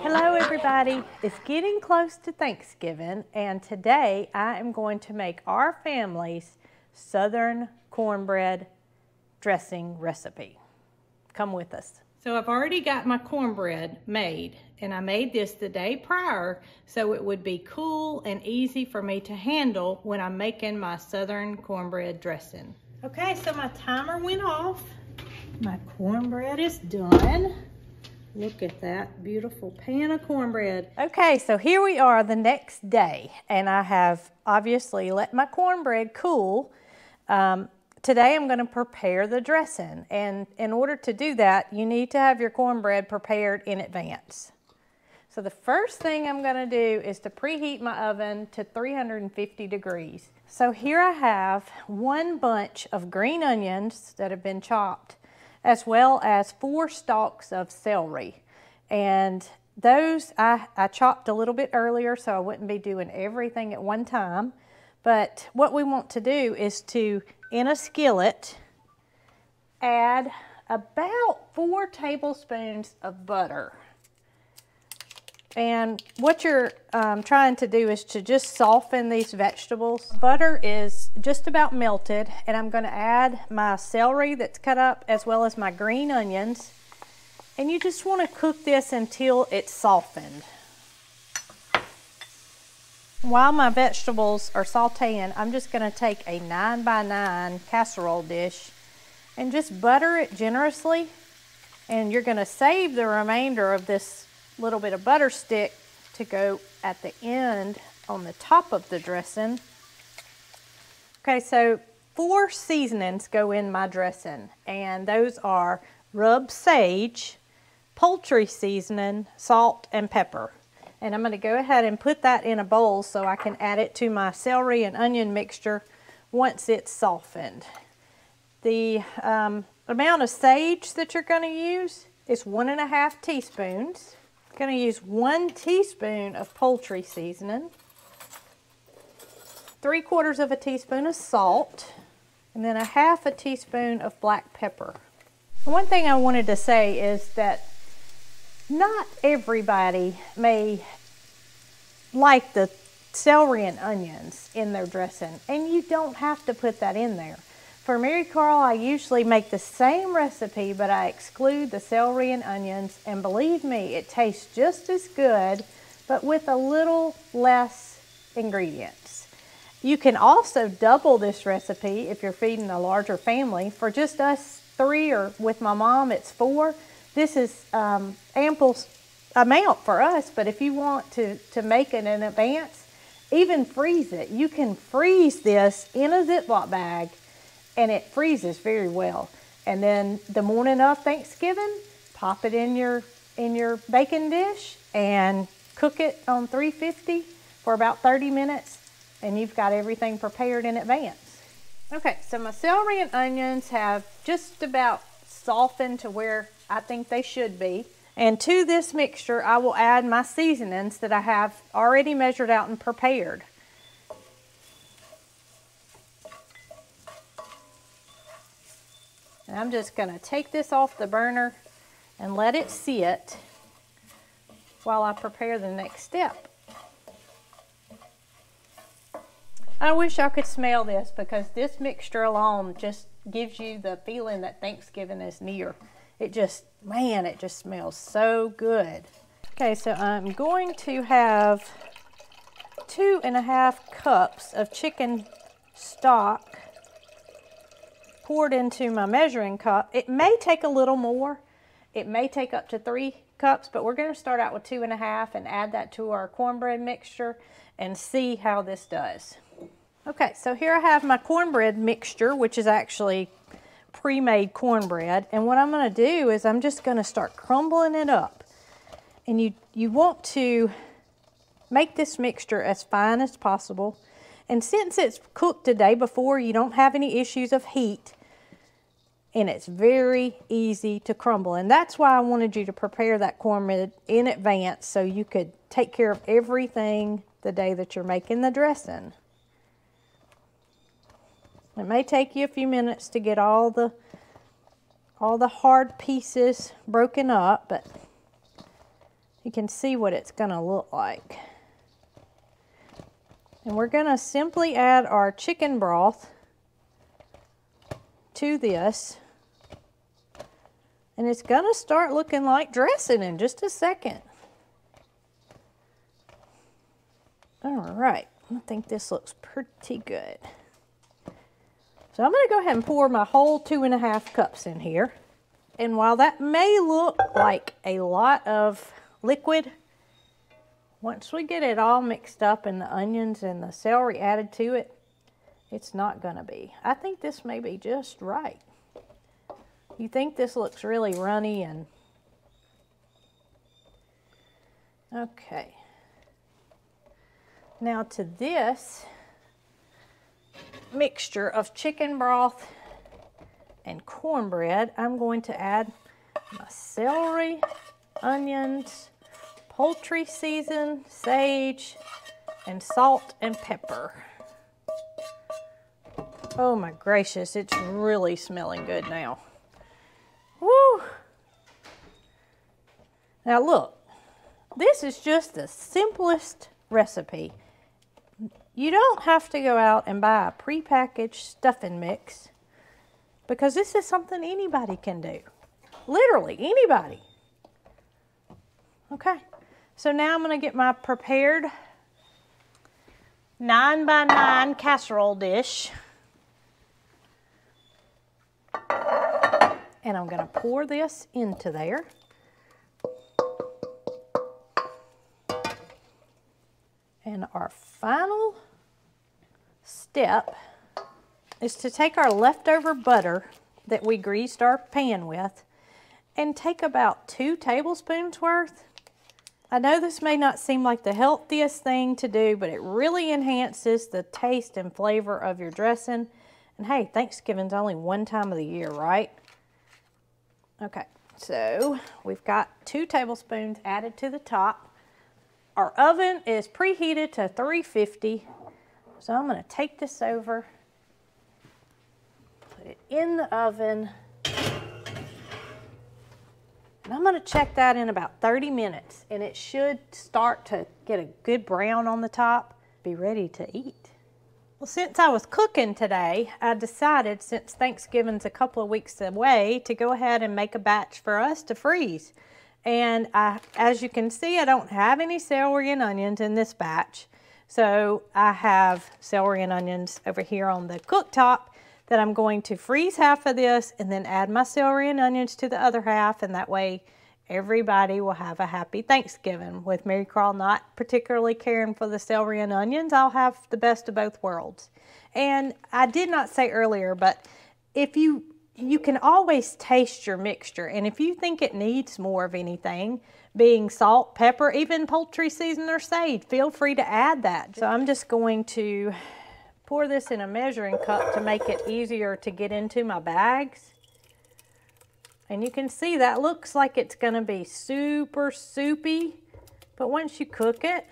Hello everybody, it's getting close to Thanksgiving and today I am going to make our family's Southern cornbread dressing recipe. Come with us. So I've already got my cornbread made and I made this the day prior so it would be cool and easy for me to handle when I'm making my Southern cornbread dressing. Okay, so my timer went off. My cornbread is done. Look at that beautiful pan of cornbread. Okay, so here we are the next day, and I have obviously let my cornbread cool. Today I'm going to prepare the dressing, and in order to do that, you need to have your cornbread prepared in advance. So the first thing I'm going to do is to preheat my oven to 350 degrees. So here I have one bunch of green onions that have been chopped, as well as 4 stalks of celery. And those I chopped a little bit earlier so I wouldn't be doing everything at one time. But what we want to do is to, in a skillet, add about 4 tablespoons of butter. And what you're trying to do is to just soften these vegetables. Butter is just about melted, and I'm going to add my celery that's cut up as well as my green onions. And you just want to cook this until it's softened. While my vegetables are sauteing, I'm just going to take a 9x9 casserole dish and just butter it generously. And you're going to save the remainder of this little bit of butter stick to go at the end on the top of the dressing. Okay, so 4 seasonings go in my dressing, and those are rub sage, poultry seasoning, salt, and pepper. And I'm going to go ahead and put that in a bowl so I can add it to my celery and onion mixture once it's softened. The amount of sage that you're going to use is 1.5 teaspoons. I'm going to use 1 teaspoon of poultry seasoning, 3/4 teaspoon of salt, and then 1/2 teaspoon of black pepper. One thing I wanted to say is that not everybody may like the celery and onions in their dressing, and you don't have to put that in there. For Mary Carl, I usually make the same recipe, but I exclude the celery and onions, and believe me, it tastes just as good, but with a little less ingredients. You can also double this recipe if you're feeding a larger family. For just us 3, or with my mom, it's 4. This is ample amount for us, but if you want to make it in advance, even freeze it. You can freeze this in a Ziploc bag, and it freezes very well. And then the morning of Thanksgiving, pop it in your baking dish and cook it on 350 for about 30 minutes, and you've got everything prepared in advance. Okay, so my celery and onions have just about softened to where I think they should be. And to this mixture, I will add my seasonings that I have already measured out and prepared. And I'm just going to take this off the burner and let it sit while I prepare the next step. I wish I could smell this, because this mixture alone just gives you the feeling that Thanksgiving is near. It just, man, it just smells so good. Okay, so I'm going to have 2.5 cups of chicken stock poured into my measuring cup. It may take a little more. It may take up to 3 cups, but we're going to start out with 2.5 and add that to our cornbread mixture and see how this does. Okay, so here I have my cornbread mixture, which is actually pre-made cornbread. And what I'm going to do is I'm just going to start crumbling it up. And you want to make this mixture as fine as possible. And since it's cooked the day before, you don't have any issues of heat. And it's very easy to crumble. And that's why I wanted you to prepare that cornbread in advance so you could take care of everything the day that you're making the dressing. It may take you a few minutes to get all the all the hard pieces broken up, but you can see what it's gonna look like. And we're gonna simply add our chicken broth to this. And it's gonna start looking like dressing in just a second. All right, I think this looks pretty good. So I'm gonna go ahead and pour my whole 2½ cups in here. And while that may look like a lot of liquid, once we get it all mixed up and the onions and the celery added to it, it's not gonna be. I think this may be just right. You think this looks really runny and... Okay. Now to this mixture of chicken broth and cornbread, I'm going to add my celery, onions, poultry season, sage, and salt and pepper. Oh my gracious, it's really smelling good now. Woo! Now look, this is just the simplest recipe. You don't have to go out and buy a prepackaged stuffing mix because this is something anybody can do. Literally, anybody. Okay, so now I'm gonna get my prepared 9x9 casserole dish. And I'm gonna pour this into there. And our final step is to take our leftover butter that we greased our pan with and take about 2 tablespoons worth. I know this may not seem like the healthiest thing to do, but it really enhances the taste and flavor of your dressing. And hey, Thanksgiving's only one time of the year, right? Okay, so we've got 2 tablespoons added to the top. Our oven is preheated to 350. So I'm gonna take this over, put it in the oven, and I'm gonna check that in about 30 minutes, and it should start to get a good brown on the top, be ready to eat. Well, since I was cooking today, I decided, since Thanksgiving's a couple of weeks away, to go ahead and make a batch for us to freeze. And as you can see, I don't have any celery and onions in this batch. So I have celery and onions over here on the cooktop that I'm going to freeze half of this and then add my celery and onions to the other half. And that way everybody will have a happy Thanksgiving. With Mary Carl not particularly caring for the celery and onions, I'll have the best of both worlds. And I did not say earlier, but if you can always taste your mixture, and if you think it needs more of anything, being salt, pepper, even poultry season or sage, feel free to add that. So I'm just going to pour this in a measuring cup to make it easier to get into my bags. And you can see that looks like it's going to be super soupy, but once you cook it,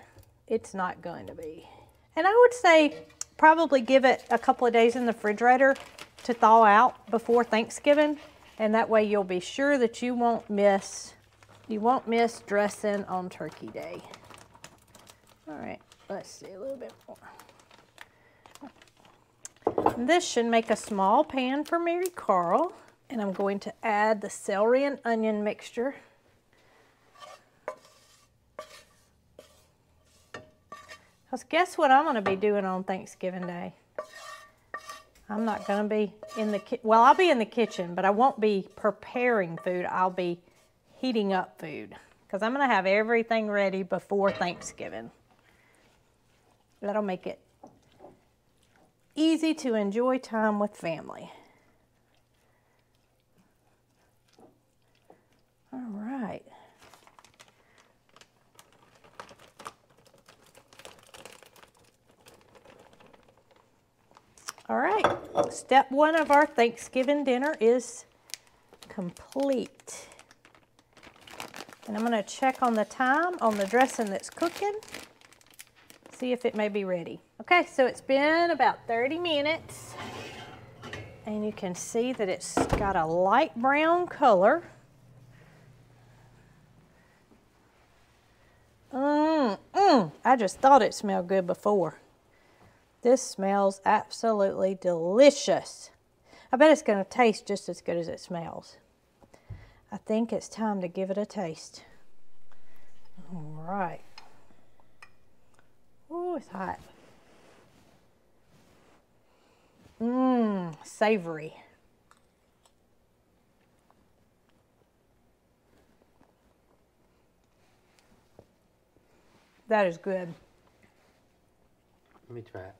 it's not going to be. And I would say probably give it a couple of days in the refrigerator to thaw out before Thanksgiving, and that way you'll be sure that you won't miss dressing on Turkey Day. All right, let's see a little bit more. And this should make a small pan for Mary Carl, and I'm going to add the celery and onion mixture. Because guess what I'm going to be doing on Thanksgiving Day? I'm not going to be in the kitchen. Well, I'll be in the kitchen, but I won't be preparing food. I'll be heating up food because I'm going to have everything ready before Thanksgiving. That'll make it easy to enjoy time with family. All right. All right, step 1 of our Thanksgiving dinner is complete. And I'm gonna check on the time on the dressing that's cooking, see if it may be ready. Okay, so it's been about 30 minutes And you can see that it's got a light brown color. I just thought it smelled good before. This smells absolutely delicious. I bet it's going to taste just as good as it smells. I think it's time to give it a taste. All right. Ooh, it's hot. Savory. That is good. Let me try it.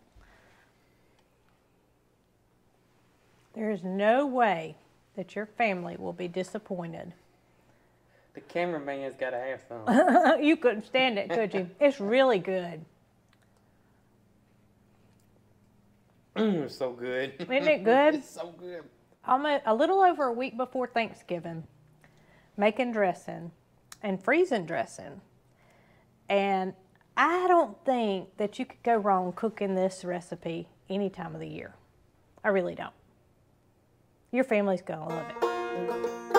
There is no way that your family will be disappointed. The cameraman's got to have some. You couldn't stand it, could you? It's really good. It's so good. Isn't it good? It's so good. Almost a little over a week before Thanksgiving, making dressing and freezing dressing. And I don't think that you could go wrong cooking this recipe any time of the year. I really don't. Your family's gonna love it.